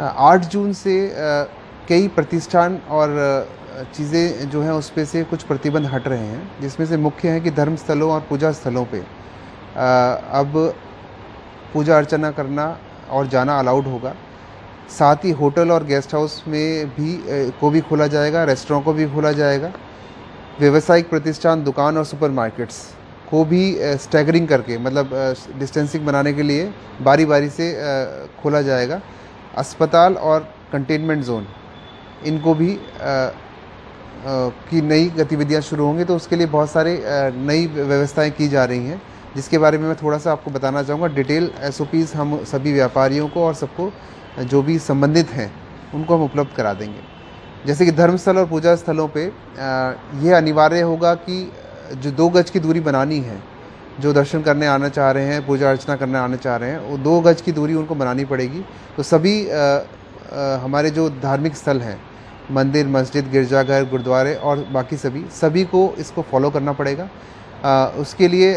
8 जून से कई प्रतिष्ठान और चीज़ें जो हैं उस पे से कुछ प्रतिबंध हट रहे हैं, जिसमें से मुख्य है कि धर्म स्थलों और पूजा स्थलों पे अब पूजा अर्चना करना और जाना अलाउड होगा। साथ ही होटल और गेस्ट हाउस में भी को भी खोला जाएगा, रेस्टोरेंट को भी खोला जाएगा। व्यावसायिक प्रतिष्ठान, दुकान और सुपरमार्केट्स को भी स्टैगरिंग करके, मतलब डिस्टेंसिंग बनाने के लिए बारी बारी से खोला जाएगा। अस्पताल और कंटेनमेंट जोन, इनको भी की नई गतिविधियां शुरू होंगी, तो उसके लिए बहुत सारे नई व्यवस्थाएं की जा रही हैं, जिसके बारे में मैं थोड़ा सा आपको बताना चाहूँगा। डिटेल एसओपीज़ हम सभी व्यापारियों को और सबको जो भी संबंधित हैं उनको हम उपलब्ध करा देंगे। जैसे कि धर्मस्थल और पूजा स्थलों पे यह अनिवार्य होगा कि जो 2 गज की दूरी बनानी है, जो दर्शन करने आना चाह रहे हैं, पूजा अर्चना करने आना चाह रहे हैं, वो 2 गज की दूरी उनको बनानी पड़ेगी। तो सभी हमारे जो धार्मिक स्थल हैं, मंदिर, मस्जिद, गिरजाघर, गुरुद्वारे और बाकी सभी को इसको फॉलो करना पड़ेगा। उसके लिए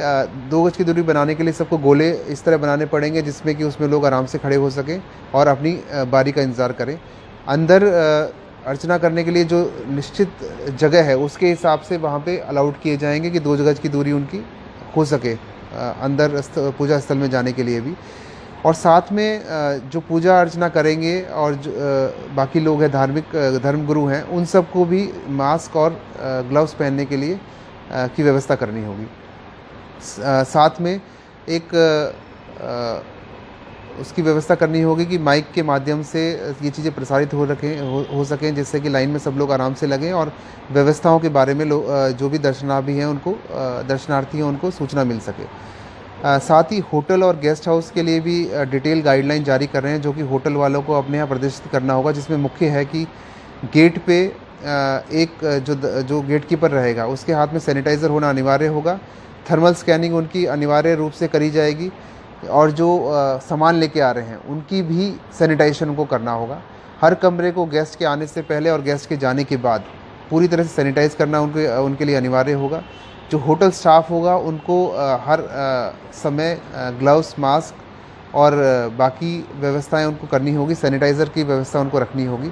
2 गज की दूरी बनाने के लिए सबको गोले इस तरह बनाने पड़ेंगे जिसमें कि उसमें लोग आराम से खड़े हो सकें और अपनी बारी का इंतज़ार करें। अंदर अर्चना करने के लिए जो निश्चित जगह है उसके हिसाब से वहाँ पे अलाउड किए जाएंगे कि 2 गज की दूरी उनकी हो सके अंदर पूजा स्थल में जाने के लिए भी। और साथ में जो पूजा अर्चना करेंगे और जो बाकी लोग हैं, धार्मिक धर्मगुरु हैं, उन सबको भी मास्क और ग्लव्स पहनने के लिए की व्यवस्था करनी होगी। साथ में एक उसकी व्यवस्था करनी होगी कि माइक के माध्यम से ये चीज़ें प्रसारित हो सकें, जिससे कि लाइन में सब लोग आराम से लगें और व्यवस्थाओं के बारे में जो भी दर्शनार्थी हैं उनको सूचना मिल सके। साथ ही होटल और गेस्ट हाउस के लिए भी डिटेल गाइडलाइन जारी कर रहे हैं, जो कि होटल वालों को अपने यहाँ प्रदर्शित करना होगा, जिसमें मुख्य है कि गेट पे एक जो गेट कीपर रहेगा उसके हाथ में सैनिटाइज़र होना अनिवार्य होगा। थर्मल स्कैनिंग उनकी अनिवार्य रूप से करी जाएगी और जो सामान लेके आ रहे हैं उनकी भी सैनिटाइजेशन को करना होगा। हर कमरे को गेस्ट के आने से पहले और गेस्ट के जाने के बाद पूरी तरह से सैनिटाइज़ करना उनके लिए अनिवार्य होगा। जो होटल स्टाफ होगा उनको हर समय ग्लव्स, मास्क और बाकी व्यवस्थाएं उनको करनी होगी। सैनिटाइज़र की व्यवस्था उनको रखनी होगी।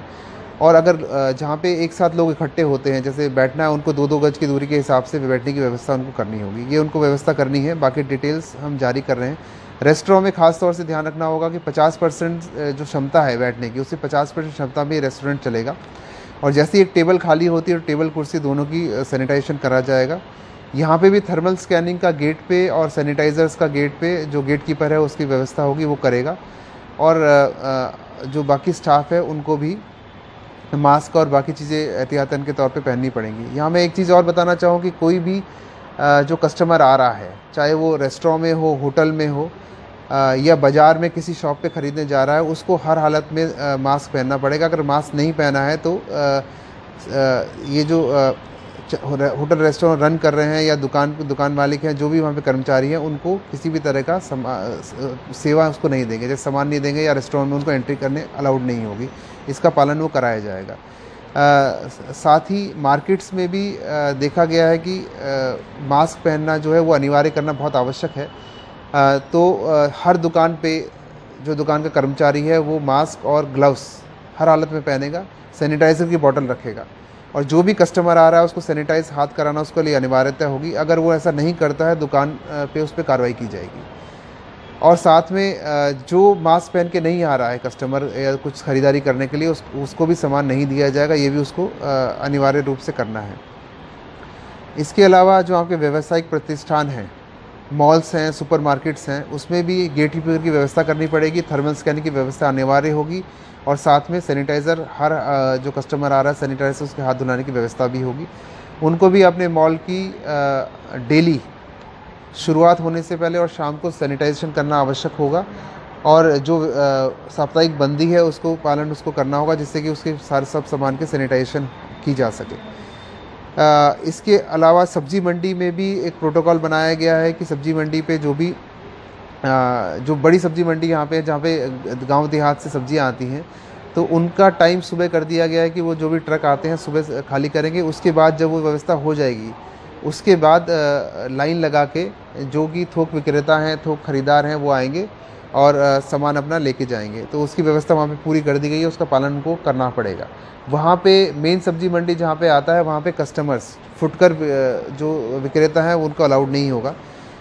और अगर जहाँ पे एक साथ लोग इकट्ठे होते हैं, जैसे बैठना है, उनको 2-2 गज की दूरी के हिसाब से बैठने की व्यवस्था उनको करनी होगी। ये उनको व्यवस्था करनी है, बाकी डिटेल्स हम जारी कर रहे हैं। रेस्टोरेंट में खास तौर से ध्यान रखना होगा कि 50% जो क्षमता है बैठने की, उससे 50% क्षमता में रेस्टोरेंट चलेगा। और जैसे एक टेबल खाली होती है और टेबल कुर्सी दोनों की सैनिटाइजेशन करा जाएगा। यहाँ पे भी थर्मल स्कैनिंग का गेट पे और सैनिटाइज़र्स का गेट पे जो गेट कीपर है उसकी व्यवस्था होगी, वो करेगा। और जो बाकी स्टाफ है उनको भी मास्क और बाकी चीज़ें एहतियातन के तौर पे पहननी पड़ेंगी। यहाँ मैं एक चीज़ और बताना चाहूँ कि कोई भी जो कस्टमर आ रहा है, चाहे वो रेस्टोरेंट में हो, होटल में हो या बाज़ार में किसी शॉप पे ख़रीदने जा रहा है, उसको हर हालत में मास्क पहनना पड़ेगा। अगर मास्क नहीं पहना है तो ये जो होटल रेस्टोरेंट रन कर रहे हैं या दुकान मालिक हैं, जो भी वहाँ पे कर्मचारी हैं, उनको किसी भी तरह का सेवा उसको नहीं देंगे, जैसे सामान नहीं देंगे या रेस्टोरेंट में उनको एंट्री करने अलाउड नहीं होगी। इसका पालन वो कराया जाएगा। साथ ही मार्केट्स में भी देखा गया है कि मास्क पहनना जो है वो अनिवार्य करना बहुत आवश्यक है। तो हर दुकान पे जो दुकान का कर्मचारी है वो मास्क और ग्लव्स हर हालत में पहनेगा, सैनिटाइज़र की बोतल रखेगा और जो भी कस्टमर आ रहा है उसको सैनिटाइज हाथ कराना उसके लिए अनिवार्यता होगी। अगर वो ऐसा नहीं करता है, दुकान पे उस पर कार्रवाई की जाएगी। और साथ में जो मास्क पहन के नहीं आ रहा है कस्टमर या कुछ ख़रीदारी करने के लिए, उसको भी सामान नहीं दिया जाएगा। ये भी उसको अनिवार्य रूप से करना है। इसके अलावा जो आपके व्यावसायिक प्रतिष्ठान हैं, मॉल्स हैं, सुपरमार्केट्स हैं, उसमें भी गेट कीपर की व्यवस्था करनी पड़ेगी। थर्मल स्कैनिंग की व्यवस्था अनिवार्य होगी और साथ में सैनिटाइज़र, हर जो कस्टमर आ रहा है सैनिटाइज़र उसके हाथ धुलाने की व्यवस्था भी होगी। उनको भी अपने मॉल की डेली शुरुआत होने से पहले और शाम को सैनिटाइजेशन करना आवश्यक होगा। और जो साप्ताहिक बंदी है उसको करना होगा, जिससे कि उसके सब सामान के सैनिटाइजेशन की जा सके। इसके अलावा सब्ज़ी मंडी में भी एक प्रोटोकॉल बनाया गया है कि सब्ज़ी मंडी पे जो बड़ी सब्ज़ी मंडी यहाँ पे, जहाँ पे गांव देहात से सब्ज़ियाँ आती हैं, तो उनका टाइम सुबह कर दिया गया है कि वो जो भी ट्रक आते हैं सुबह खाली करेंगे। उसके बाद जब वो व्यवस्था हो जाएगी, उसके बाद लाइन लगा के जो कि थोक विक्रेता हैं, थोक खरीदार हैं, वो आएंगे और सामान अपना लेके जाएंगे। तो उसकी व्यवस्था वहाँ पे पूरी कर दी गई है, उसका पालन उनको करना पड़ेगा। वहाँ पे मेन सब्जी मंडी जहाँ पे आता है वहाँ पे कस्टमर्स फुटकर जो विक्रेता हैं उनको अलाउड नहीं होगा।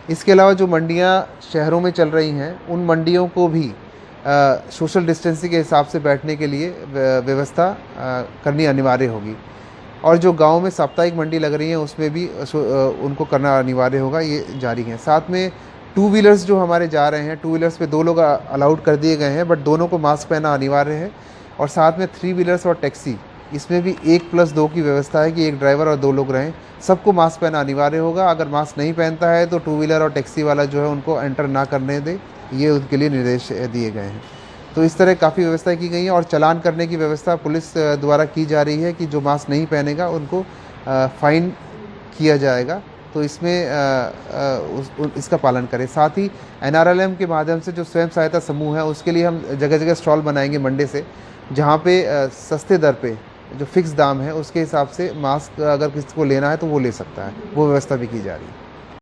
इसके अलावा जो मंडियाँ शहरों में चल रही हैं उन मंडियों को भी सोशल डिस्टेंसिंग के हिसाब से बैठने के लिए व्यवस्था करनी अनिवार्य होगी। और जो गांव में साप्ताहिक मंडी लग रही है उसमें भी उनको करना अनिवार्य होगा, ये जारी है। साथ में टू व्हीलर्स जो हमारे जा रहे हैं, टू व्हीलर्स पे 2 लोग अलाउड कर दिए गए हैं, बट दोनों को मास्क पहनना अनिवार्य है। और साथ में 3 व्हीलर्स और टैक्सी, इसमें भी 1+2 की व्यवस्था है कि 1 ड्राइवर और 2 लोग रहें। सबको मास्क पहनना अनिवार्य होगा। अगर मास्क नहीं पहनता है तो टू व्हीलर और टैक्सी वाला जो है उनको एंटर ना करने दे, ये उनके लिए निर्देश दिए गए हैं। तो इस तरह काफ़ी व्यवस्था की गई है। और चालान करने की व्यवस्था पुलिस द्वारा की जा रही है कि जो मास्क नहीं पहनेगा उनको फ़ाइन किया जाएगा। तो इसमें इसका पालन करें। साथ ही NRLM के माध्यम से जो स्वयं सहायता समूह है उसके लिए हम जगह जगह स्टॉल बनाएंगे मंडे से, जहाँ पे सस्ते दर पे जो फिक्स दाम है उसके हिसाब से मास्क अगर किसी को लेना है तो वो ले सकता है, वो व्यवस्था भी की जा रही है।